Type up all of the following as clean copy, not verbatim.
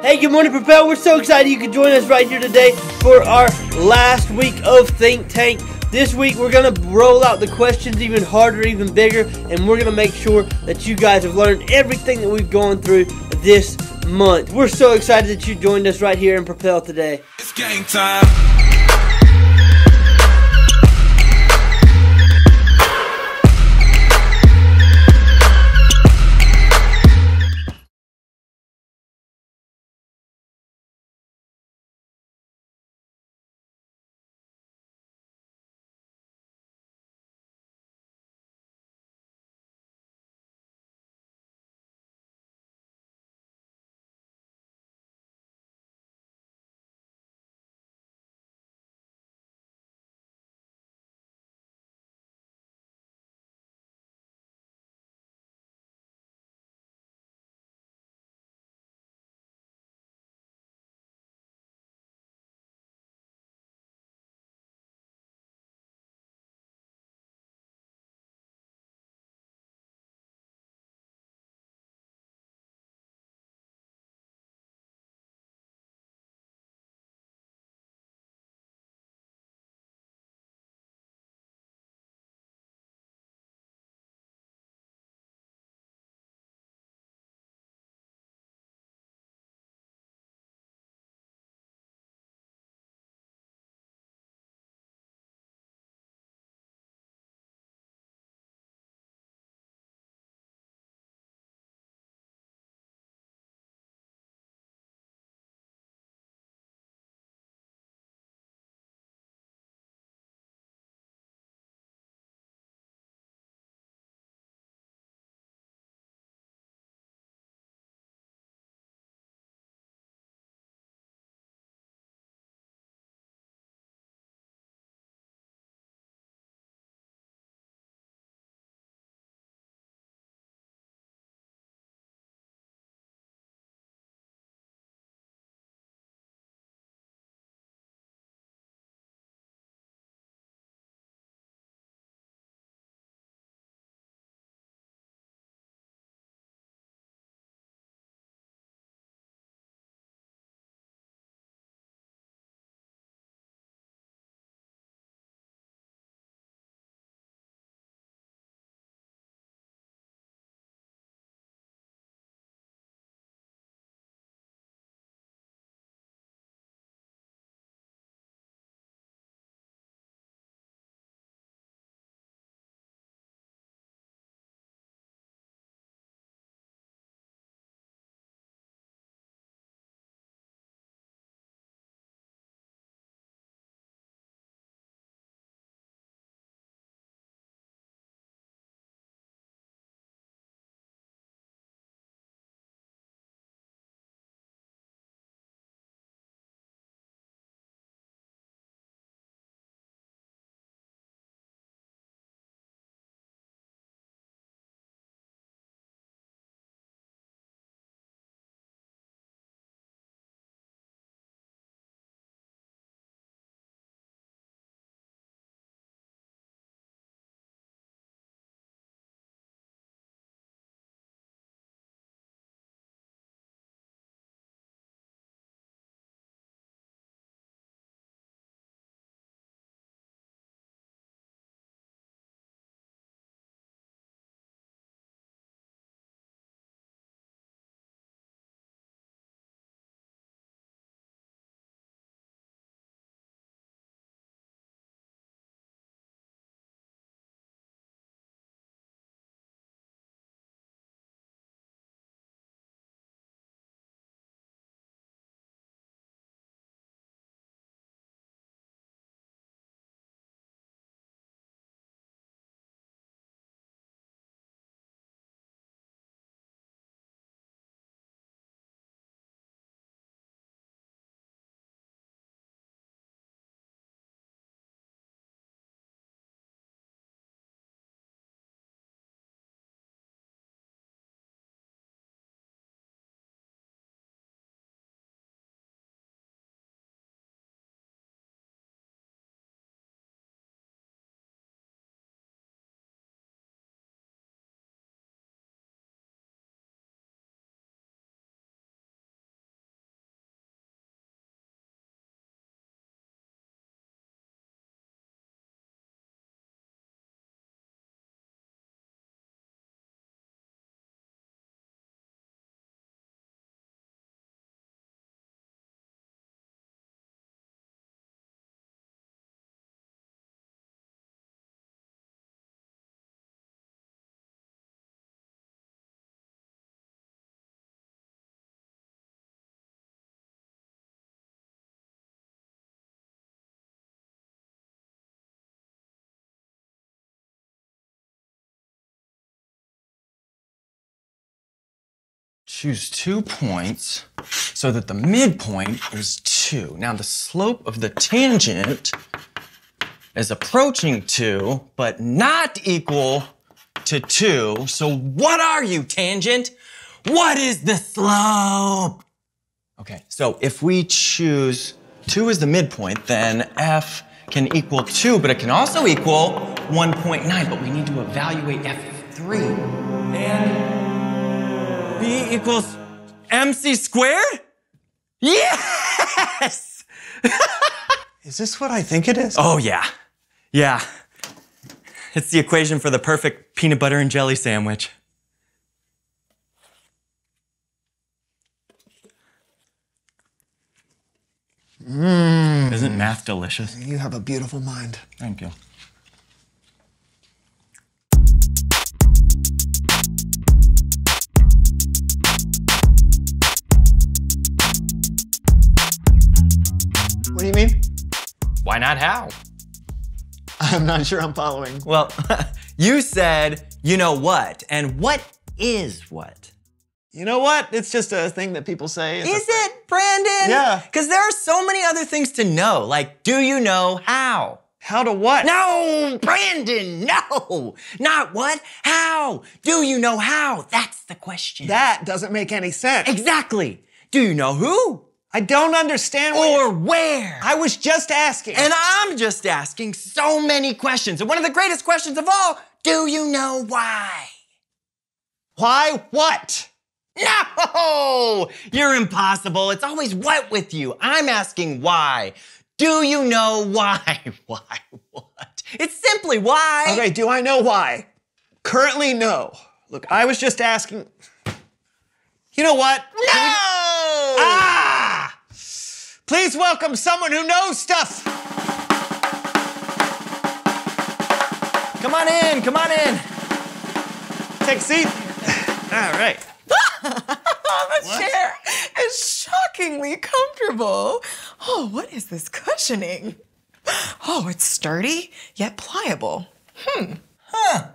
Hey, good morning, Propel. We're so excited you could join us right here today for our last week of Think Tank. This week, we're going to roll out the questions even harder, even bigger, and we're going to make sure that you guys have learned everything that we've gone through this month. We're so excited that you joined us right here in Propel today. It's game time. choose 2 points so that the midpoint is 2. Now, the slope of the tangent is approaching 2, but not equal to 2. So what are you, tangent? What is the slope? Okay, so if we choose 2 as the midpoint, then f can equal 2, but it can also equal 1.9, but we need to evaluate f3. And b equals mc squared? Yes! Is this what I think it is? Oh, yeah. Yeah. It's the equation for the perfect peanut butter and jelly sandwich. Isn't math delicious? You have a beautiful mind. Thank you. What do you mean? Why not how? I'm not sure I'm following. Well, you said, you know what, and what is what? You know what? It's just a thing that people say. Is it, Brandon? Yeah. Because there are so many other things to know, like, do you know how? How to what? No, Brandon, no! Not what, how? Do you know how? That's the question. That doesn't make any sense. Exactly. Do you know who? I don't understand Or where? I was just asking. And I'm just asking so many questions. And one of the greatest questions of all, do you know why? Why what? No! You're impossible. It's always what with you. I'm asking why. Do you know why? Why? What? It's simply why. Okay, do I know why? Currently, no. Look, I was just asking. You know what? No! Ah! Please welcome someone who knows stuff. Come on in, come on in. Take a seat. All right. The chair is shockingly comfortable. Oh, what is this cushioning? Oh, it's sturdy, yet pliable. Huh.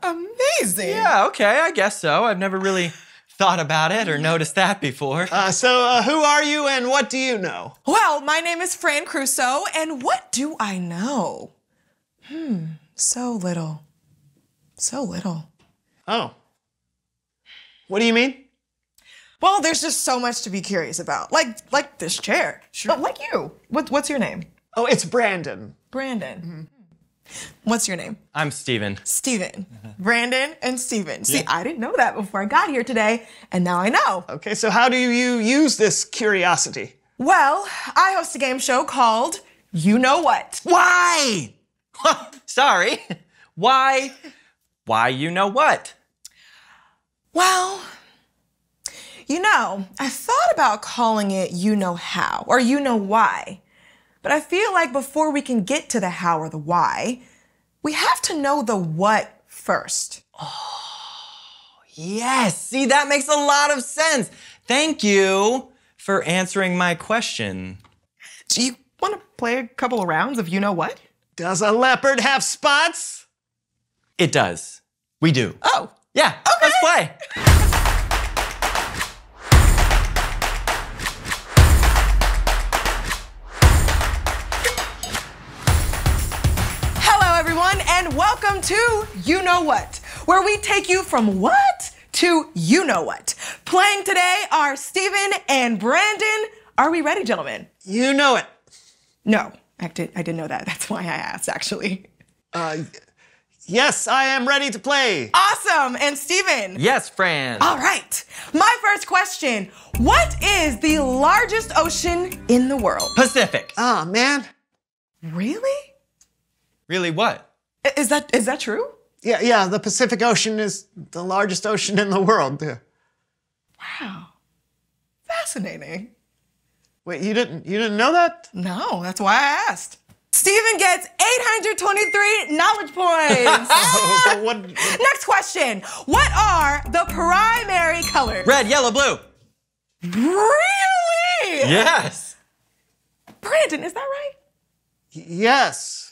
Amazing. Yeah, okay, I guess so. I've never really thought about it or noticed that before. So who are you and what do you know? Well, my name is Fran Crusoe, and what do I know? So little. So little. Oh. What do you mean? Well, there's just so much to be curious about. Like this chair. Sure. Like you. What's your name? Oh, it's Brandon. Brandon. What's your name? I'm Steven. Steven. Brandon and Steven. See, I didn't know that before I got here today, and now I know. Okay, so how do you use this curiosity? Well, I host a game show called You Know What. Why? Sorry. Why? Why you know what? Well, you know, I thought about calling it You Know How, or You Know Why. But I feel like before we can get to the how or the why, we have to know the what first. Yes, see, that makes a lot of sense. Thank you for answering my question. Do you want to play a couple of rounds of You Know What? Does a leopard have spots? It does. We do. Oh. Yeah, let's play. Hello, everyone, and welcome to You Know What, where we take you from what to you know what. Playing today are Steven and Brandon. Are we ready, gentlemen? You know it. No, I didn't know that. That's why I asked, actually. Yes, I am ready to play. Awesome, and Steven. Yes, Fran. All right, my first question. What is the largest ocean in the world? Pacific. Ah, man. Really? Really what? Is that true? Yeah, the Pacific Ocean is the largest ocean in the world. Yeah. Wow, fascinating. Wait, you didn't know that? No, that's why I asked. Steven gets 823 knowledge points. What? Next question. What are the primary colors? Red, yellow, blue. Really? Yes. Brandon, is that right? Yes.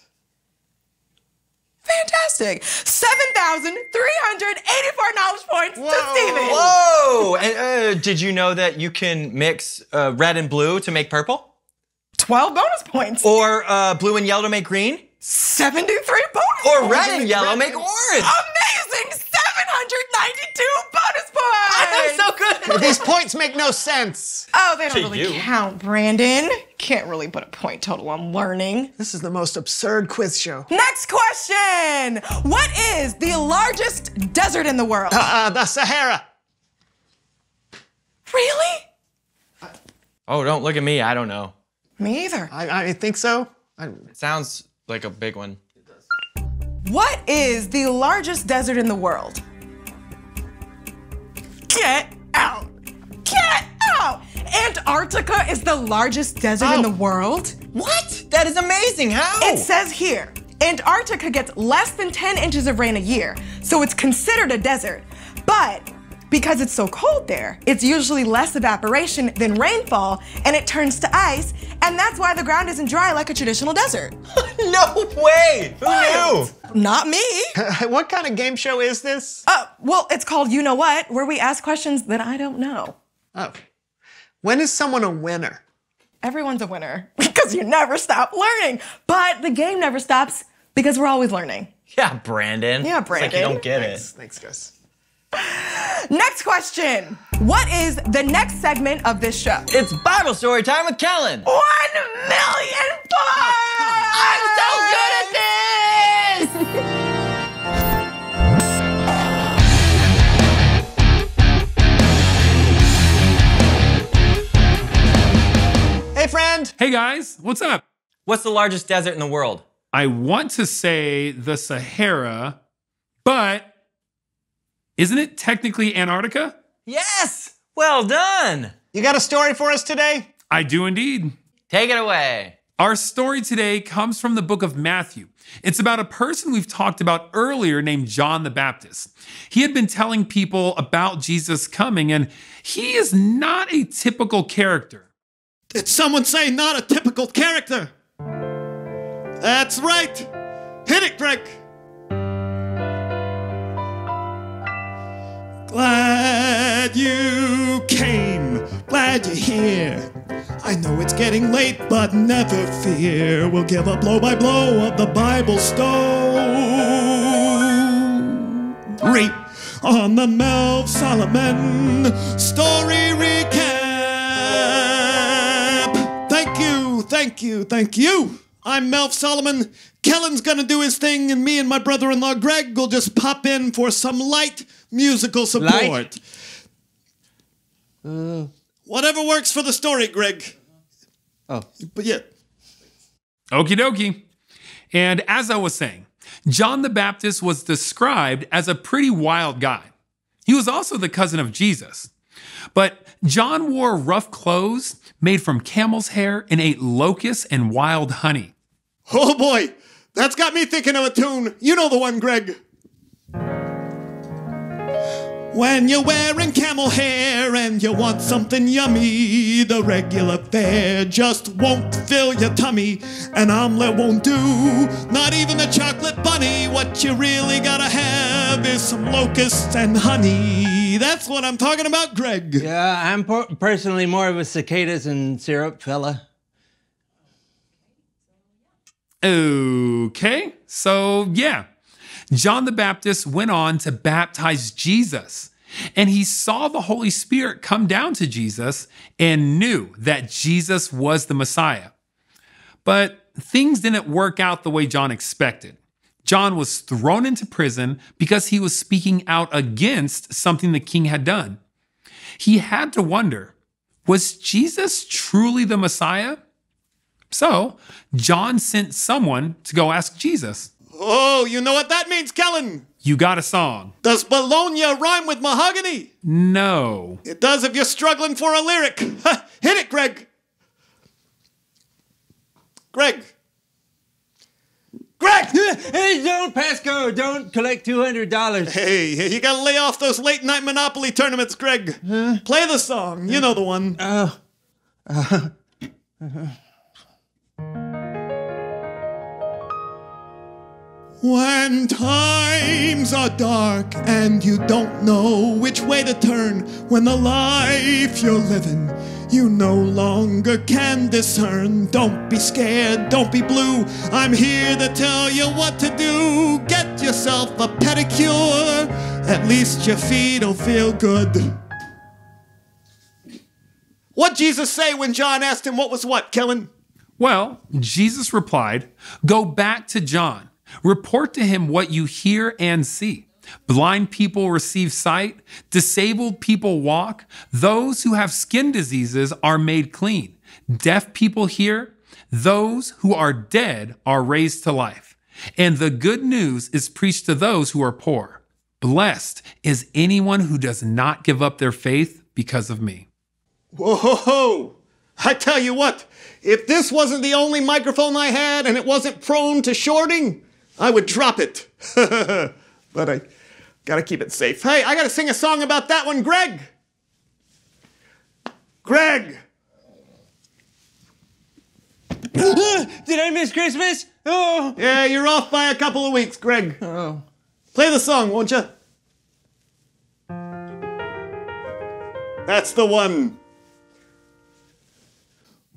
Fantastic. 7,384 knowledge points to Steven. Whoa, and did you know that you can mix red and blue to make purple? 12 bonus points. Or blue and yellow to make green? 73 bonus Or points. red and yellow make orange. Amazing! 792 bonus points! I'm so good at These points make no sense. Oh, they don't To really you. count, Brandon. Can't really put a point total on learning. This is the most absurd quiz show. Next question! What is the largest desert in the world? The Sahara. Really? Oh, don't look at me. I don't know. Me either. I think so. It sounds like a big one. What is the largest desert in the world? Get out! Get out! Antarctica is the largest desert in the world. What? That is amazing. How? It says here, Antarctica gets less than 10 inches of rain a year, so it's considered a desert. But because it's so cold there, it's usually less evaporation than rainfall, and it turns to ice, and that's why the ground isn't dry like a traditional desert. No way. Who knew? Not me. What kind of game show is this? Well, it's called You Know What, where we ask questions that I don't know. Oh. When is someone a winner? Everyone's a winner because you never stop learning. But the game never stops because we're always learning. Yeah, Brandon. Yeah, It's like you Brandon. don't get it. Thanks, guys. Next question. What is the next segment of this show? It's Bible story time with Kellen. 1 million points! I'm so good at this! Hey, friend. Hey guys, what's up? What's the largest desert in the world? I want to say the Sahara, but isn't it technically Antarctica? Yes! Well done! You got a story for us today? I do indeed. Take it away. Our story today comes from the book of Matthew. It's about a person we've talked about earlier named John the Baptist. He had been telling people about Jesus coming, and he is not a typical character. Did someone say not a typical character? That's right. Hit it, Greg. Glad you came. Glad you're here. I know it's getting late, but never fear. We'll give a blow-by-blow of the Bible story on the Melv Solomon story recap. Thank you. I'm Melv Solomon. Kellen's gonna do his thing, and me and my brother-in-law Greg will just pop in for some light musical support. Whatever works for the story, Greg. Oh. But yeah. Okie dokie. And as I was saying, John the Baptist was described as a pretty wild guy. He was also the cousin of Jesus. But John wore rough clothes made from camel's hair and ate locusts and wild honey. Oh boy, that's got me thinking of a tune. You know the one, Greg. When you're wearing camel hair and you want something yummy, the regular fare just won't fill your tummy. An omelet won't do, not even a chocolate bunny. What you really gotta have is some locusts and honey. That's what I'm talking about, Greg. Yeah, I'm personally more of a cicadas and syrup fella. Okay, so yeah. John the Baptist went on to baptize Jesus, and he saw the Holy Spirit come down to Jesus and knew that Jesus was the Messiah. But things didn't work out the way John expected. John was thrown into prison because he was speaking out against something the king had done. He had to wonder, was Jesus truly the Messiah? So John sent someone to go ask Jesus. Oh, you know what that means, Kellen? You got a song? Does Bologna rhyme with mahogany? No. It does if you're struggling for a lyric. Hit it, Greg. Greg. Hey, don't passcode. Don't collect $200. Hey, you gotta lay off those late night Monopoly tournaments, Greg. Play the song. You know the one. When times are dark and you don't know which way to turn, when the life you're living you no longer can discern, don't be scared, don't be blue. I'm here to tell you what to do. Get yourself a pedicure, at least your feet'll feel good. What'd Jesus say when John asked him what was what, Kellen? Well, Jesus replied, "Go back to John. Report to him what you hear and see. Blind people receive sight, disabled people walk, those who have skin diseases are made clean, deaf people hear, those who are dead are raised to life. And the good news is preached to those who are poor. Blessed is anyone who does not give up their faith because of me." Whoa! I tell you what, if this wasn't the only microphone I had and it wasn't prone to shorting, I would drop it. But I gotta keep it safe. Hey, I gotta sing a song about that one, Greg! Greg! Did I miss Christmas? Oh. Yeah, you're off by a couple of weeks, Greg. Oh. Play the song, won't you? That's the one.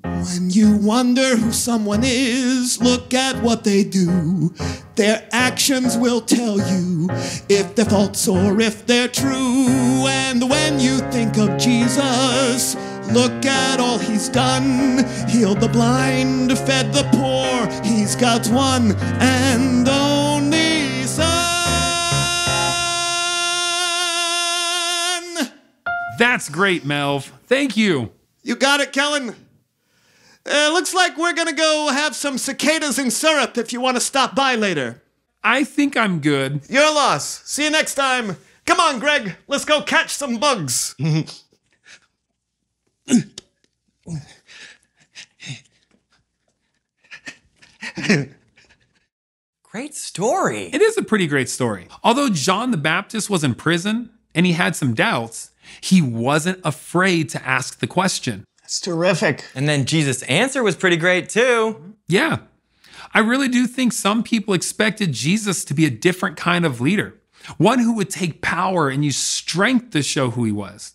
When you wonder who someone is, look at what they do. Their actions will tell you if they're false or if they're true. And when you think of Jesus, look at all he's done. Healed the blind, fed the poor. He's God's one and only Son. That's great, Melv. Thank you. You got it, Kellen? Looks like we're gonna go have some cicadas and syrup if you want to stop by later. I think I'm good. Your loss. See you next time. Come on, Greg. Let's go catch some bugs. Great story. It is a pretty great story. Although John the Baptist was in prison and he had some doubts, he wasn't afraid to ask the question. That's terrific. And then Jesus' answer was pretty great too. Yeah, I really do think some people expected Jesus to be a different kind of leader, one who would take power and use strength to show who he was.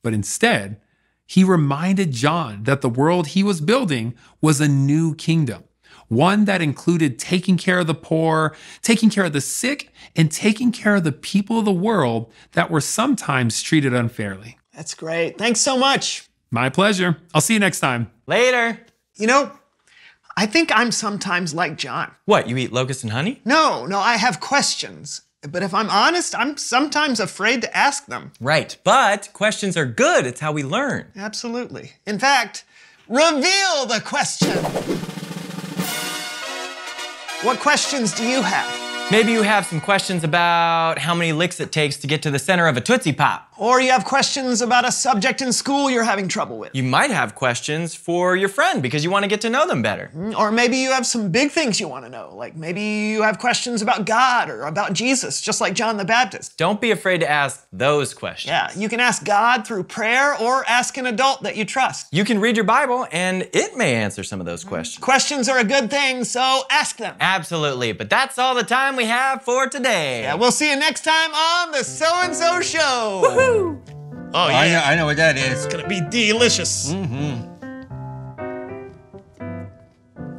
But instead, he reminded John that the world he was building was a new kingdom, one that included taking care of the poor, taking care of the sick, and taking care of the people of the world that were sometimes treated unfairly. That's great. Thanks so much. My pleasure. I'll see you next time. Later. You know, I think I'm sometimes like John. What, you eat locusts and honey? No, I have questions. But if I'm honest, I'm sometimes afraid to ask them. Right, but questions are good. It's how we learn. Absolutely. In fact, reveal the question. What questions do you have? Maybe you have some questions about how many licks it takes to get to the center of a Tootsie Pop. Or you have questions about a subject in school you're having trouble with. You might have questions for your friend because you want to get to know them better. Or maybe you have some big things you want to know. Like maybe you have questions about God or about Jesus, just like John the Baptist. Don't be afraid to ask those questions. Yeah, you can ask God through prayer or ask an adult that you trust. You can read your Bible and it may answer some of those questions. Questions are a good thing, so ask them. Absolutely, but that's all the time we have for today. Yeah, we'll see you next time on the So-and-So Show. Woohoo! Oh yeah, I know what that is. it's gonna be delicious. Mm-hmm.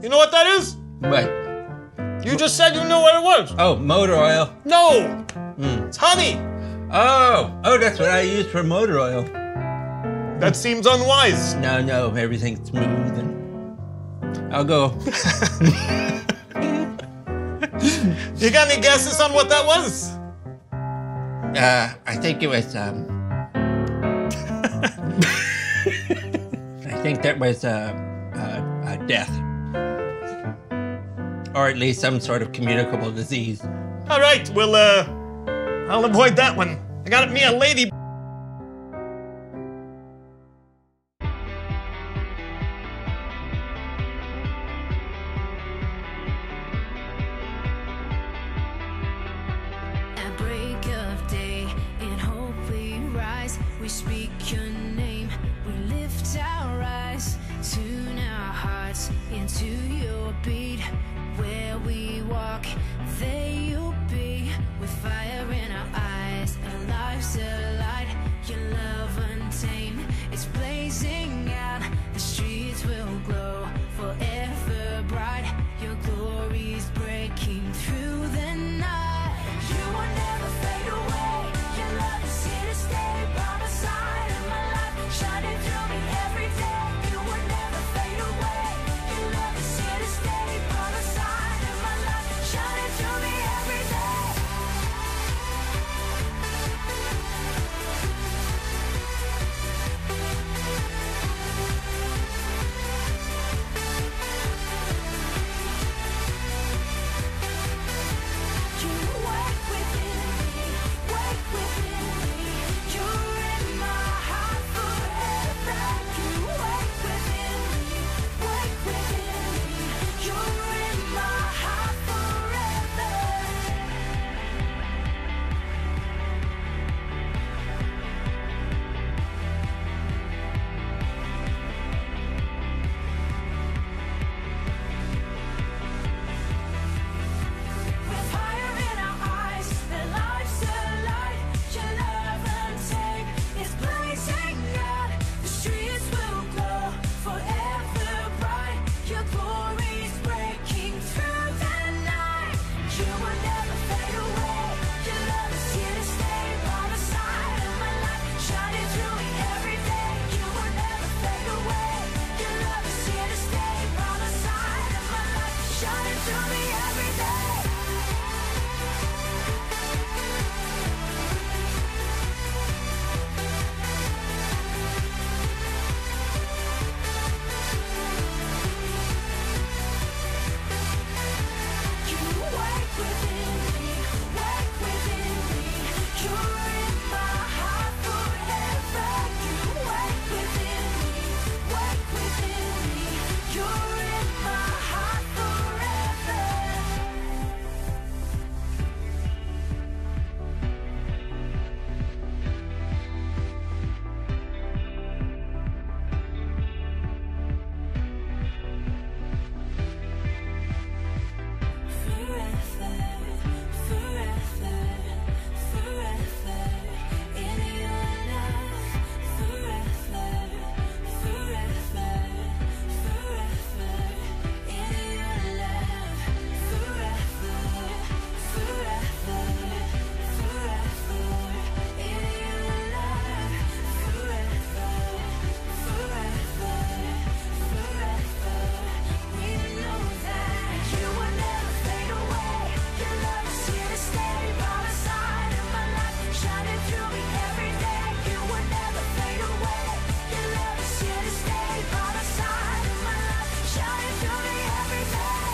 You know what that is? What? You just said you knew what it was. Oh, motor oil. No, it's honey. Oh, that's what I use for motor oil. That seems unwise. No, everything's smooth and I'll go. You got any guesses on what that was? I think it was, I think that was, a death. Or at least some sort of communicable disease. All right, well, I'll avoid that one. I got me a lady. At break of day, in hope we rise. We speak your name, we lift our eyes. Tune our hearts into your beat. Where we walk, there you'll be, with fire in our eyes, and life's a light. Your love untamed, it's blazing out. The streets will glow forever bright. Your glory's breaking through the night. You will never fade away. Your love is here to stay by my side of my life, shining through me every day. You will never fade away. Your love is here to stay by my side of my life, shining through me every day. You wake within me, wake within me. You're in my heart forever. You wake within me, wake within me. You're in my heart forever. With fire in our eyes, the life's a light. Your love untamed is blazing out. The streets will glow forever bright. Your glory's breaking through the night. You will never fade away. Your love is here to stay by the side of my life, shining through me every day. You will never fade away. Your love is here to stay by the side of my life, shining through me every day. You wake within me, wake within me. You're in my heart forever. You wake within me, wake within me. You're in my heart forever. Forever, forever, forever in your love. Forever, forever, forever in your love. Forever, forever, forever in your love. Forever, forever, forever. We know that you will never fade away. Your love is here to stay by the side of my life, shining through me every day. You will never fade away. Your love is here to stay by the side of my life, shining through me every day.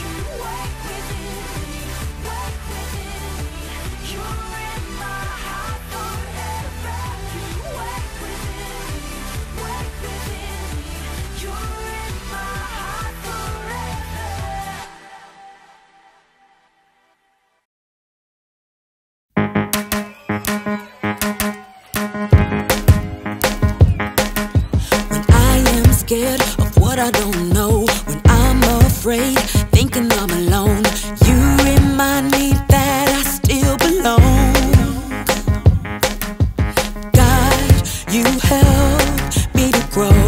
You wake within me, wake within me. You're in my heart forever. You wake within me, wake within me. You're in my heart forever. When I am scared of what I don't know, when I'm afraid, thinking I'm alone, you remind me that I still belong. God, you help me to grow.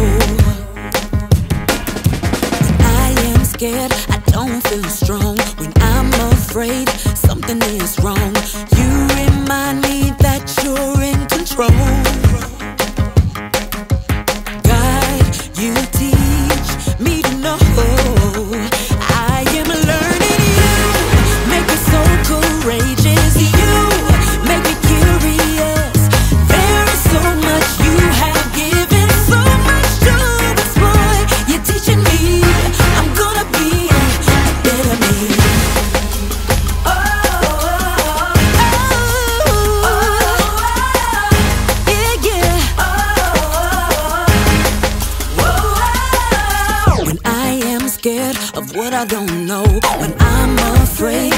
When I am scared, I don't feel strong. When I'm afraid, something is wrong. You remind me that you're in control. God, you teach me to know I am learning. You make me so courageous. You make me curious. There is so much you have given, so much to explore. You're teaching me I'm gonna be a better me. Oh, oh, oh, oh, yeah, yeah. When I am scared of what I don't know, when I'm afraid afraid.